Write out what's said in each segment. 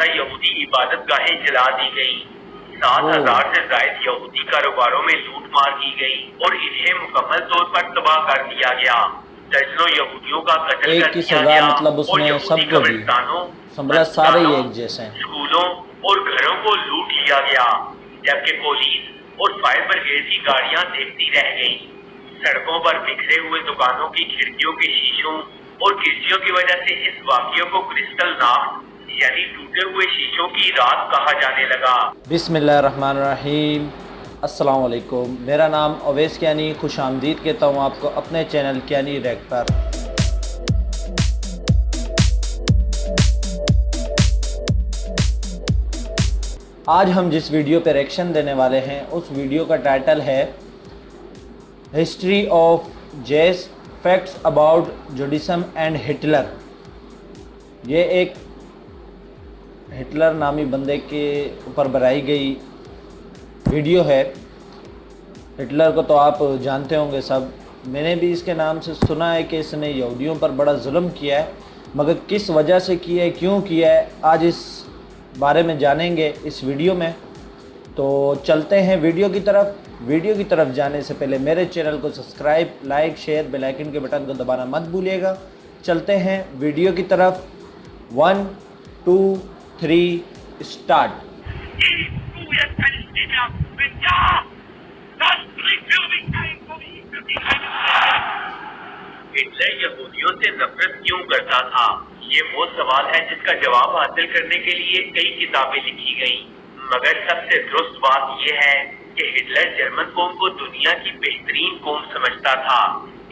یہودی عبادت گاہیں جلا دی گئی، 7,000 سے زائد یہودی کاروباروں میں لوٹ مار کی گئی اور انہیں مکمل طور پر تباہ کر دیا گیا۔ درجنوں یہودیوں کا قتل کر دیا گیا اور یہودی قبرستانوں، اسکولوں اور گھروں کو لوٹ لیا گیا، جبکہ پولیس اور فائر بریگیڈ کی گاڑیاں دیکھتی رہ گئیں۔ سڑکوں پر بکھرے ہوئے دکانوں کی کھڑکیوں کے شیشوں اور کرسیوں کی وجہ سے اس واقعے کو کرسٹل ناکٹ یعنی ٹوٹے ہوئے شیشوں کی رات کہا جانے لگا۔ بسم اللہ الرحمن الرحیم۔ السلام علیکم، میرا نام اویس کیانی، خوش آمدید کہتا ہوں آپ کو اپنے چینل کیانی ریک پر۔ آج ہم جس ویڈیو پہ ریئیکشن دینے والے ہیں اس ویڈیو کا ٹائٹل ہے ہسٹری آف جیس facts about Judaism and Hitler. یہ ایک ہٹلر نامی بندے کے اوپر بنائی گئی ویڈیو ہے۔ ہٹلر کو تو آپ جانتے ہوں گے سب، میں نے بھی اس کے نام سے سنا ہے کہ اس نے یہودیوں پر بڑا ظلم کیا ہے، مگر کس وجہ سے کیا ہے، کیوں کیا ہے، آج اس بارے میں جانیں گے اس ویڈیو میں۔ تو چلتے ہیں ویڈیو کی طرف۔ ویڈیو کی طرف جانے سے پہلے میرے چینل کو subscribe, like, share, bell icon کے بٹن کو دبانا مت بھولیے گا۔ چلتے ہیں ویڈیو کی طرف۔ 1 2 3 اسٹارٹ۔ ہٹلر یہودیوں سے نفرت کیوں کرتا تھا؟ یہ وہ سوال ہے جس کا جواب حاصل کرنے کے لیے کئی کتابیں لکھی گئیں، مگر سب سے درست بات یہ ہے کہ ہٹلر جرمن قوم کو دنیا کی بہترین قوم سمجھتا تھا۔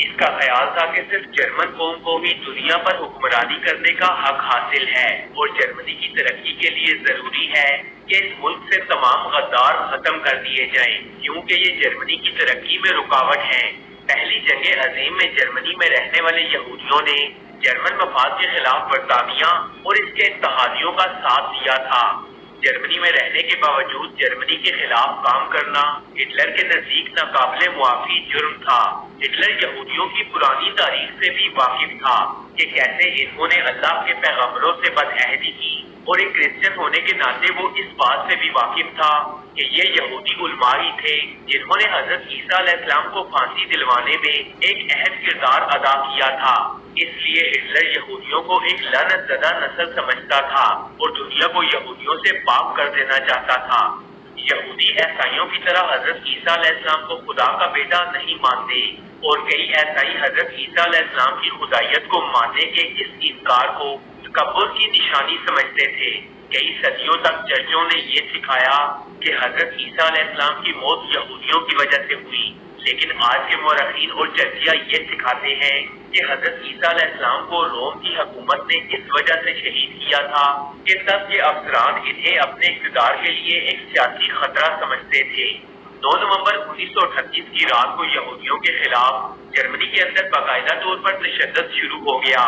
اس کا خیال تھا کہ صرف جرمن قوم کو ہی دنیا پر حکمرانی کرنے کا حق حاصل ہے اور جرمنی کی ترقی کے لیے ضروری ہے کہ اس ملک سے تمام غدار ختم کر دیے جائیں، کیونکہ یہ جرمنی کی ترقی میں رکاوٹ ہیں۔ پہلی جنگ عظیم میں جرمنی میں رہنے والے یہودیوں نے جرمن مفاد کے خلاف برطانیہ اور اس کے اتحادیوں کا ساتھ دیا تھا۔ جرمنی میں رہنے کے باوجود جرمنی کے خلاف کام کرنا ہٹلر کے نزدیک ناقابل معافی جرم تھا۔ ہٹلر یہودیوں کی پرانی تاریخ سے بھی واقف تھا کہ کیسے انہوں نے اللہ کے پیغمبروں سے بدعہدی کی، اور ایک کرسچن ہونے کے ناطے وہ اس بات سے بھی واقف تھا کہ یہ یہودی علماء ہی تھے جنہوں نے حضرت عیسیٰ علیہ السلام کو پھانسی دلوانے میں ایک اہم کردار ادا کیا تھا۔ اس لیے ہٹلر یہودیوں کو ایک لعنت زدہ نسل سمجھتا تھا اور دنیا کو یہودیوں سے پاک کر دینا چاہتا تھا۔ یہودی عیسائیوں کی طرح حضرت عیسیٰ علیہ السلام کو خدا کا بیٹا نہیں مانتے، اور کئی عیسائی حضرت عیسیٰ علیہ السلام کی خدائیت کو ماننے کے اس انکار کو تکبر کی نشانی سمجھتے تھے۔ کئی صدیوں تک چرچوں نے یہ سکھایا کہ حضرت عیسیٰ علیہ السلام کی موت یہودیوں کی وجہ سے ہوئی، لیکن آج کے مورخین اور چرچیہ یہ سکھاتے ہیں کہ حضرت عیسیٰ علیہ السلام کو روم کی حکومت نے اس وجہ سے شہید کیا تھا کہ تب کے افسران انہیں اپنے اقتدار کے لیے ایک سیاسی خطرہ سمجھتے تھے۔ 9 نومبر 1938 کی رات کو یہودیوں کے خلاف جرمنی کے اندر باقاعدہ طور پر تشدد شروع ہو گیا۔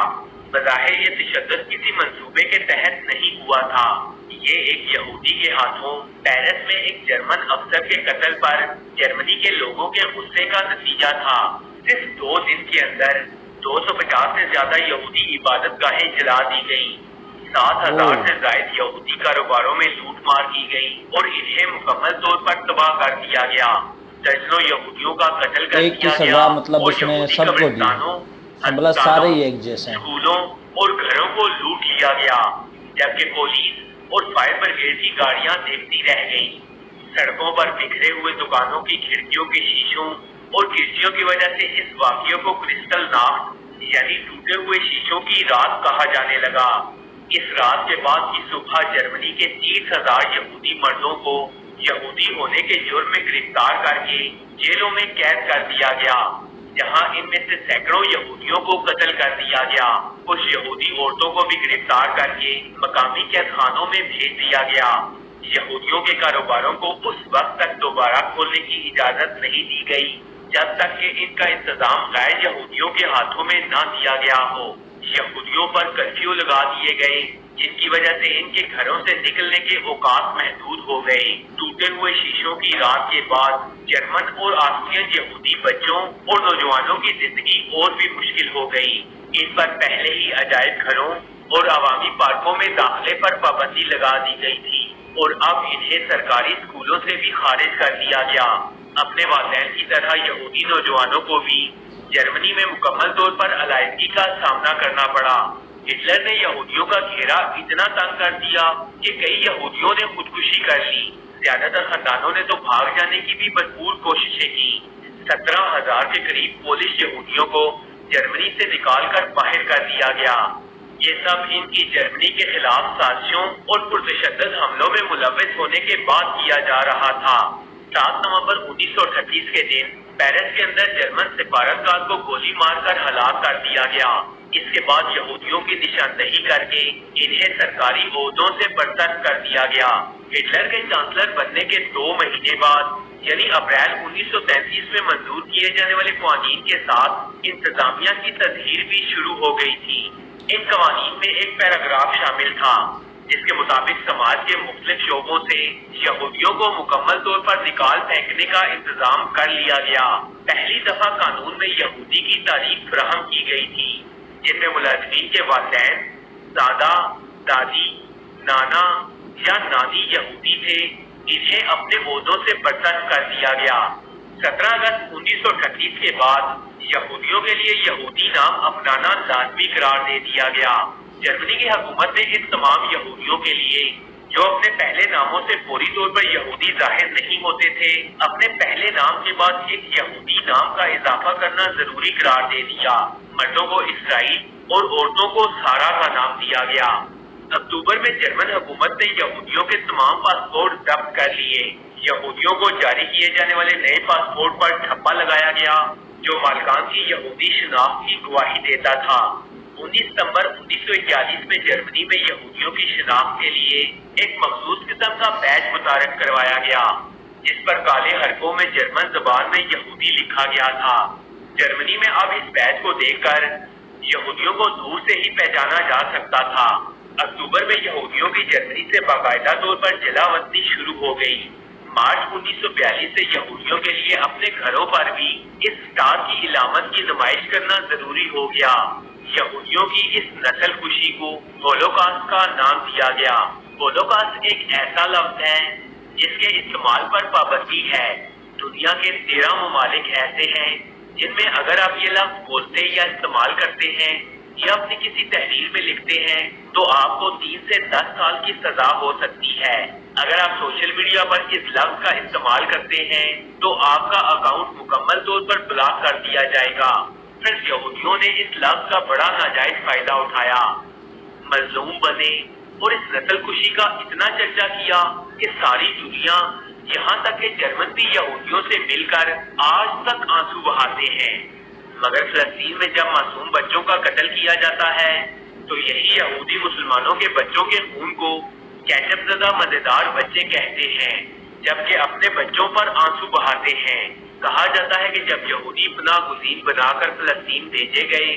بظاہر یہ تشدد کسی منصوبے کے تحت نہیں ہوا تھا، یہ ایک یہودی کے ہاتھوں پیرس میں ایک جرمن افسر کے قتل پر جرمنی کے لوگوں کے غصے کا نتیجہ تھا۔ صرف 2 دن کے اندر 250 سے زیادہ یہودی عبادت گاہیں جلا دی گئیں، 7,000 سے زائد یہودی کاروباروں میں لوٹ مار کی گئی اور انہیں مکمل طور پر تباہ کر دیا گیا۔ درجنوں یہودیوں کا قتل کر دیا گیا اور یہودی قبرستانوں، اسکولوں اور گھروں کو لوٹ لیا گیا، جبکہ پولیس اور فائر بریگیڈ کی گاڑیاں دیکھتی رہ گئیں۔ سڑکوں پر بکھرے ہوئے دکانوں کی کھڑکیوں کے شیشوں اور کرسیوں کی وجہ سے اس واقعے کو کرسٹل ناکٹ یعنی ٹوٹے ہوئے شیشوں کی رات کہا جانے لگا۔ اس رات کے بعد کی صبح جرمنی کے 30,000 یہودی مردوں کو یہودی ہونے کے جرم میں گرفتار کر کے جیلوں میں قید کر دیا گیا، جہاں ان میں سے سینکڑوں یہودیوں کو قتل کر دیا گیا۔ کچھ یہودی عورتوں کو بھی گرفتار کر کے مقامی قید خانوں میں بھیج دیا گیا۔ یہودیوں کے کاروباروں کو اس وقت تک دوبارہ کھولنے کی اجازت نہیں دی گئی جب تک کہ ان کا انتظام غیر یہودیوں کے ہاتھوں میں نہ دیا گیا ہو۔ یہودیوں پر کرفیو لگا دیے گئے، جن کی وجہ سے ان کے گھروں سے نکلنے کے اوقات محدود ہو گئے۔ ٹوٹے ہوئے شیشوں کی رات کے بعد جرمن اور آسٹرین یہودی بچوں اور نوجوانوں کی زندگی اور بھی مشکل ہو گئی۔ ان پر پہلے ہی عجائب گھروں और अवामी पार्कों में दाखिले पर पाबंदी लगा दी गई थी और अब इन्हें सरकारी स्कूलों से भी खारिज कर दिया गया। अपने वालिदैन की तरह यहूदी नौजवानों को भी जर्मनी में मुकम्मल तौर पर अलग का सामना करना पड़ा। हिटलर ने यहूदियों का घेरा इतना तंग कर दिया कि कई यहूदियों ने खुदकुशी कर ली। ज्यादातर खानदानों ने तो भाग जाने की भी भरपूर कोशिशें की। 17,000 के करीब पोलिश यहूदियों को जर्मनी से निकाल कर बाहर कर दिया गया। ये सब इनकी जर्मनी के खिलाफ साजिशों और पुरतशद्दुद हमलों में मुलव्वस होने के बाद किया जा रहा था। 7 नवंबर 1938 के दिन पेरिस के अंदर जर्मन सिफारतकार को गोली मारकर हलाक कर दिया गया। इसके बाद यहूदियों की निशानदेही करके इन्हें सरकारी ओहदों से बरतरफ कर दिया गया। हिटलर के चांसलर बनने के 2 महीने बाद यानी अप्रैल 1933 में मंजूर किए जाने वाले कानून के साथ इंतजामिया की तस्हीर भी शुरू हो गई थी। इन कवानीन में एक पैराग्राफ शामिल था जिसके मुताबिक समाज के मुख्तलिफ शोबों से यहूदियों को मुकम्मल तौर पर निकाल फेंकने का इंतजाम कर लिया गया। पहली दफा कानून में यहूदी की तारीख फराहम की गई थी जिनमें मुलाजिमीन के वालिदैन, दादा, दादी, नाना या नानी यहूदी थे। इन्हें अपने ओहदों से बरतरफ कर दिया गया। 17 अगस्त 1938 के बाद यहूदियों के लिए यहूदी नाम अपनाना लाजमी करार दे दिया गया। जर्मनी की हुकूमत ने इन तमाम यहूदियों के लिए जो अपने पहले नामों से पूरी तौर पर यहूदी जाहिर नहीं होते थे, अपने पहले नाम के बाद एक यहूदी नाम का इजाफा करना जरूरी करार दे दिया। मर्दों को इसराइल और औरतों को सारा का नाम दिया गया। अक्टूबर में जर्मन हुकूमत ने यहूदियों के तमाम पासपोर्ट जब्त कर लिए। यहूदियों को जारी किए जाने वाले नए पासपोर्ट पर ठप्पा लगाया गया जो मालकान की यहूदी शनाख्त की गवाही देता था। 19 सितंबर 1941 में जर्मनी में यहूदियों की शनाख्त के लिए एक मखसूस किस्म का बैज मुतारफ करवाया गया जिस पर काले हरफों में जर्मन जबान में यहूदी लिखा गया था। जर्मनी में अब इस बैज को देखकर यहूदियों को दूर से ही पहचाना जा सकता था। अक्टूबर में यहूदियों की जर्मनी से बाकायदा तौर पर जलावतनी शुरू हो गई। मार्च 1942 से यहूदियों के लिए अपने घरों पर भी इस स्टार की इलामत की नुमाइश करना जरूरी हो गया। यहूदियों की इस नस्ल खुशी को होलोकास्ट का नाम दिया गया। होलोकास्ट एक ऐसा लफ्ज है जिसके इस्तेमाल पर पाबंदी है। दुनिया के 13 ममालिक ऐसे हैं जिनमें अगर आप ये लफ्ज बोलते या इस्तेमाल करते हैं या अपनी किसी तहरीर में लिखते हैं तो आपको 3 से 10 साल की सजा हो सकती है। अगर आप सोशल मीडिया पर इस लफ्ज का इस्तेमाल करते हैं तो आपका अकाउंट मुकम्मल तौर पर ब्लॉक कर दिया जाएगा। फिर यहूदियों ने इस लफ्ज का बड़ा नाजायज फायदा उठाया, मजलूम बने और इस नस्ल खुशी का इतना चर्चा किया कि सारी दुनिया यहाँ तक कि जर्मन भी यहूदियों से मिलकर आज तक आंसू बहाते हैं। मगर फिलिस्तीन में जब मासूम बच्चों का कत्ल किया जाता है तो यही यहूदी मुसलमानों के बच्चों के खून को कैचअपज़दा मजेदार बच्चे कहते हैं जबकि अपने बच्चों पर आंसू बहाते हैं। कहा जाता है कि जब यहूदी पनाह गुज़ीर बनाकर फिलिस्तीन भेजे गए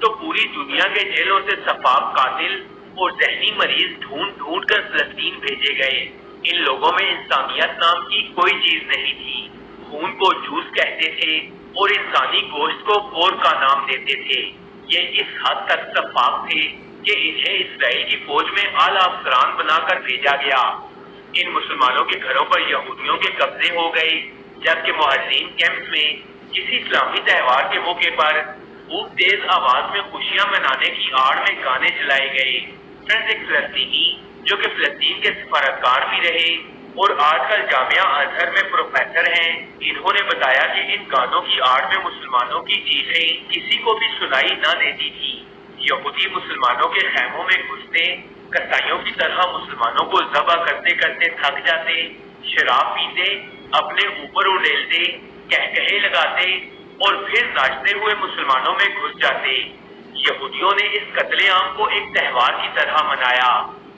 तो पूरी दुनिया के जेलों से सफाक कातिल और जहनी मरीज ढूंढ ढूंढ कर फिलिस्तीन भेजे गए। इन लोगों में इंसानियत नाम की कोई चीज नहीं थी। खून को जूस कहते थे और इंसानी गोश्त को पोर का नाम देते थे। ये इस हद तक सफाक थे कि इन्हें इसराइल की फौज में आला अफसरान बनाकर भेजा गया। इन मुसलमानों के घरों पर यहूदियों के कब्जे हो गए जबकि मुहाजिरीन कैंप में किसी इस्लामी त्योहार के मौके पर खूब तेज आवाज में खुशियां मनाने की आड़ में गाने चलाए गए। फ्रेंड्स, एक फिलिस्तीनी जो कि फिलिस्तीन के सफारतकार भी रहे और आजकल जामिया अजहर में प्रोफेसर हैं, इन्होंने बताया कि इन गानों की आड़ में मुसलमानों की चीखें किसी को भी सुनाई न देती थी। यहूदी मुसलमानों के खैमों में घुसते कसाईयों की तरह मुसलमानों को ज़बह करते करते थक जाते, शराब पीते, अपने ऊपर उड़ेलते, कहकहे लगाते और फिर नाचते हुए मुसलमानों में घुस जाते। यहूदियों ने इस कत्लेआम को एक त्योहार की तरह मनाया।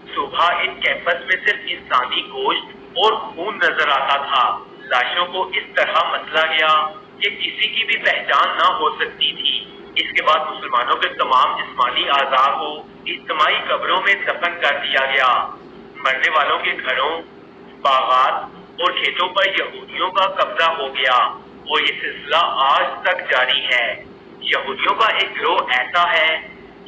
सुबह इन कैंपस में सिर्फ इंसानी गोश्त और खून नजर आता था। लाशों को इस तरह मसला गया कि किसी की भी पहचान न हो सकती थी। इसके बाद मुसलमानों के तमाम जिस्मानी आज़ा को इज्तिमाई कब्रों में दफन कर दिया गया। मरने वालों के घरों, बागात और खेतों पर यहूदियों का कब्जा हो गया और ये सिलसिला आज तक जारी है। यहूदियों का एक गिरोह ऐसा है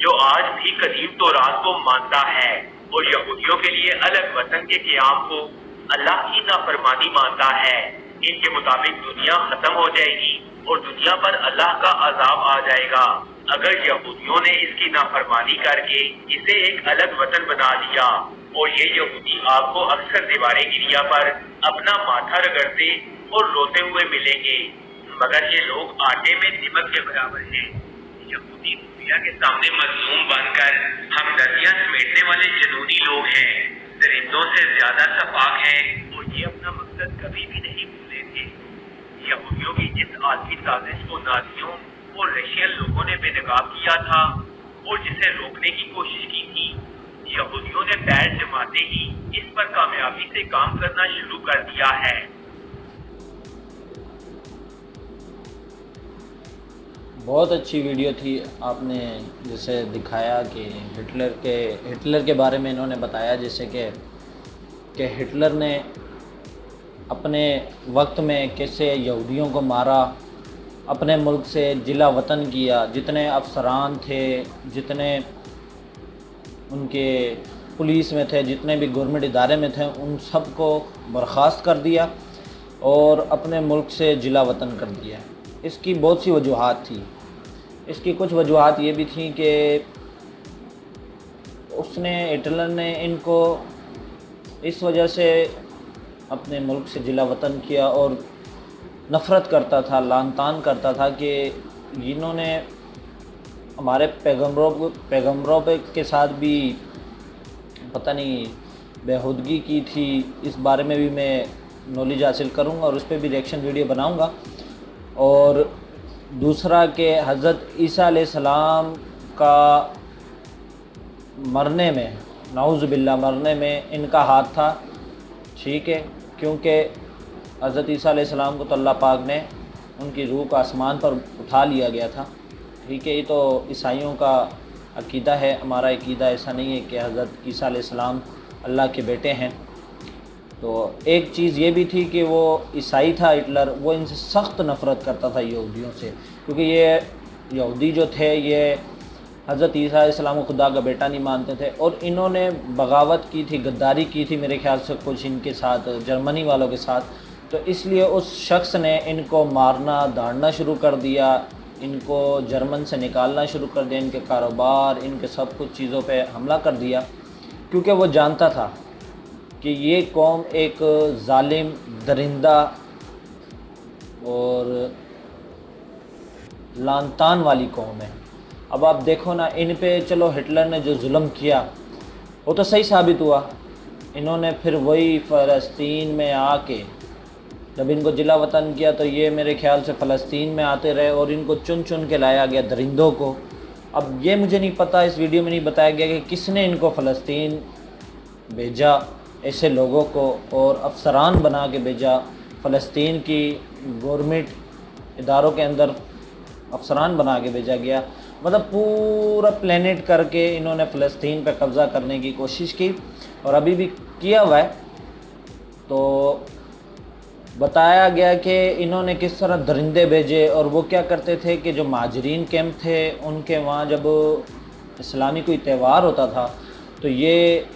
जो आज भी कदीम तौरात को मानता है और यहूदियों के लिए अलग वतन के क़याम को अल्लाह की नाफरमानी मानता है। इनके मुताबिक दुनिया खत्म हो जाएगी और दुनिया पर अल्लाह का अजाब आ जाएगा। अगर यहूदियों ने इसकी नाफरमानी करके इसे एक अलग वतन बना लिया और ये यहूदी आपको अक्सर दीवारे गिरिया पर अपना माथा रगड़ते और रोते हुए मिलेंगे, मगर ये लोग आटे में नमक के बराबर हैं। यहूदी दुनिया के सामने मजलूम बनकर हमदर्दियां समेटने वाले जनूनी लोग हैं, दरिंदों से ज्यादा सपाक हैं और ये अपना मकसद कभी भी नहीं भूले थे। यहूदियों की जिस आलमी साजिश को नाजियों और रशियन लोगों ने बेनकाब किया था और जिसे रोकने की कोशिश की थी, यहूदियों ने पैर जमाते ही इस पर कामयाबी से काम करना शुरू कर दिया है। बहुत अच्छी वीडियो थी, आपने जैसे दिखाया कि हिटलर के बारे में इन्होंने बताया, जैसे कि हिटलर ने अपने वक्त में कैसे यहूदियों को मारा, अपने मुल्क से जिला वतन किया, जितने अफसरान थे, जितने उनके पुलिस में थे, जितने भी गवर्नमेंट इदारे में थे, उन सब को बर्खास्त कर दिया और अपने मुल्क से जिला वतन कर दिया। इसकी बहुत सी वजूहात थी। इसकी कुछ वजूहात ये भी थी कि हिटलर ने इनको इस वजह से अपने मुल्क से जिला वतन किया और नफ़रत करता था, लानतान करता था कि इन्होंने हमारे पैगम्बरों के साथ भी पता नहीं बेहूदगी की थी। इस बारे में भी मैं नॉलेज हासिल करूँगा और उस पर भी रिएक्शन वीडियो बनाऊँगा। और दूसरा कि हज़रत ईसा अलैहिस्सलाम का मरने में, नाउज़ु बिल्लाह, मरने में इनका हाथ था, ठीक है, क्योंकि हज़रत ईसा अलैहिस्सलाम को तो अल्लाह पाक ने उनकी रूह को आसमान पर उठा लिया गया था, ठीक है। ये तो ईसाइयों का अकीदा है, हमारा अकीदा ऐसा नहीं है कि हज़रत ईसा अलैहिस्सलाम अल्लाह के बेटे हैं। तो एक चीज़ ये भी थी कि वो ईसाई था हिटलर, वो इनसे सख्त नफ़रत करता था यहूदियों से, क्योंकि ये यहूदी जो थे ये हज़रत ईसा अलैहिस्सलाम को खुदा का बेटा नहीं मानते थे और इन्होंने बगावत की थी, गद्दारी की थी मेरे ख्याल से कुछ इनके साथ, जर्मनी वालों के साथ। तो इसलिए उस शख्स ने इनको मारना धाड़ना शुरू कर दिया, इनको जर्मन से निकालना शुरू कर दिया, इनके कारोबार, इनके सब कुछ चीज़ों पे हमला कर दिया, क्योंकि वो जानता था कि ये कौम एक जालिम, दरिंदा और लानतान वाली कौम है। अब आप देखो ना, इन पे चलो हिटलर ने जो जुल्म किया वो तो सही साबित हुआ। इन्होंने फिर वही फ़लस्तीन में आके जब इनको जिला वतन किया तो ये मेरे ख्याल से फ़लस्तीन में आते रहे और इनको चुन चुन के लाया गया, दरिंदों को। अब ये मुझे नहीं पता, इस वीडियो में नहीं बताया गया कि किसने इनको फ़लस्तीन भेजा, ऐसे लोगों को, और अफसरान बना के भेजा। फ़लस्तीन की गवर्नमेंट इदारों के अंदर अफसरान बना के भेजा गया, मतलब पूरा प्लेनेट करके इन्होंने फ़लस्तीन पर कब्ज़ा करने की कोशिश की और अभी भी किया हुआ है। तो बताया गया कि इन्होंने किस तरह दरिंदे भेजे और वो क्या करते थे कि जो महाजरीन कैंप थे उनके वहाँ जब इस्लामी कोई त्यौहार होता था तो ये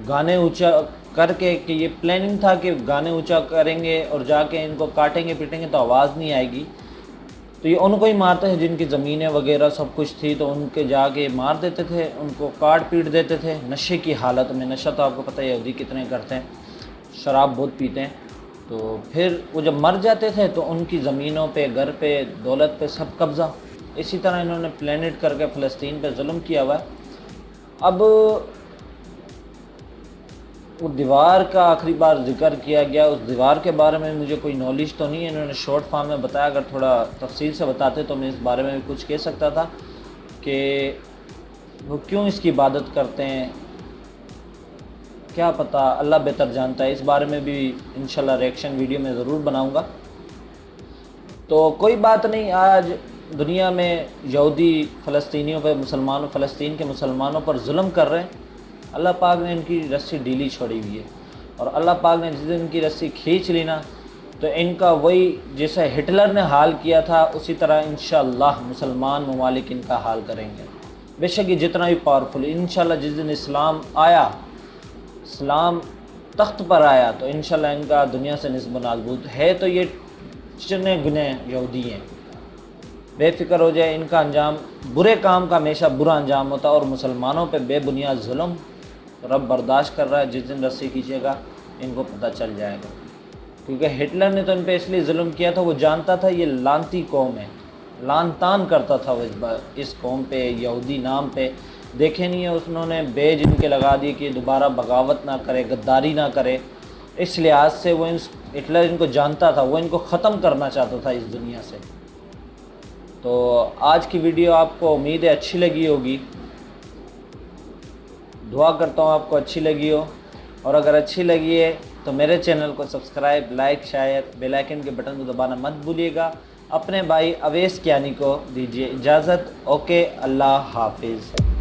गाने ऊंचा करके, कि ये प्लानिंग था कि गाने ऊंचा करेंगे और जाके इनको काटेंगे पीटेंगे तो आवाज़ नहीं आएगी, तो ये उनको ही मारते थे जिनकी ज़मीनें वगैरह सब कुछ थी, तो उनके जाके मार देते थे, उनको काट पीट देते थे नशे की हालत में। नशा तो आपको पता है यहूदी कितने करते हैं, शराब बहुत पीते हैं। तो फिर वो जब मर जाते थे तो उनकी ज़मीनों पे, घर पे, दौलत पे सब कब्ज़ा। इसी तरह इन्होंने प्लेनेट करके फ़लस्तीन पे जुल्म किया हुआ है। अब वो दीवार का आखिरी बार जिक्र किया गया, उस दीवार के बारे में मुझे कोई नॉलेज तो नहीं है, इन्होंने शॉर्ट फॉर्म में बताया। अगर थोड़ा तफसील से बताते तो मैं इस बारे में भी कुछ कह सकता था कि वो क्यों इसकी इबादत करते हैं, क्या पता, अल्लाह बेहतर जानता है। इस बारे में भी इंशाल्लाह रिएक्शन वीडियो में ज़रूर बनाऊंगा। तो कोई बात नहीं, आज दुनिया में यहूदी फ़लस्तीनियों पर, मुसलमानों, फ़लस्तीन के मुसलमानों पर जुल्म कर रहे हैं। अल्लाह पाक ने इनकी रस्सी ढीली छोड़ी हुई है और अल्लाह पाक ने जिस दिन इनकी रस्सी खींच ली ना तो इनका वही जैसे हिटलर ने हाल किया था उसी तरह इंशाअल्लाह मुसलमान ममालिक इनका हाल करेंगे। بے شک یہ جتنا بھی پاورفل، انشاءاللہ جس دن اسلام آیا، اسلام تخت پر آیا تو انشاءاللہ ان کا دنیا سے نسب و نابود ہے، تو یہ چنے گنے یہودی ہیں، بے فکر ہو جائے، ان کا انجام برے کام کا ہمیشہ برا انجام ہوتا ہے، اور مسلمانوں پہ بے بنیاد ظلم رب برداشت کر رہا ہے، جس دن رسی کھینچے گا ان کو پتہ چل جائے گا، کیونکہ ہٹلر نے تو ان پہ اس لیے ظلم کیا تھا، وہ جانتا تھا یہ لانتی قوم ہے، لان تان کرتا تھا وہ اس قوم پہ، یہودی نام پہ، دیکھے نہیں ہے انہوں نے بیج ان کے لگا دیے کہ دوبارہ بغاوت نہ کرے، غداری نہ کرے، اس لحاظ سے وہ ہٹلر ان کو جانتا تھا، وہ ان کو ختم کرنا چاہتا تھا اس دنیا سے۔ تو آج کی ویڈیو آپ کو امید ہے اچھی لگی ہوگی، دعا کرتا ہوں آپ کو اچھی لگی ہو، اور اگر اچھی لگی ہے تو میرے چینل کو subscribe, like, share, bell icon کے بٹن کو دبانا مت بھولیے گا۔ اپنے بھائی اویس کیانی کو دیجیے اجازت، اوکے، اللہ حافظ۔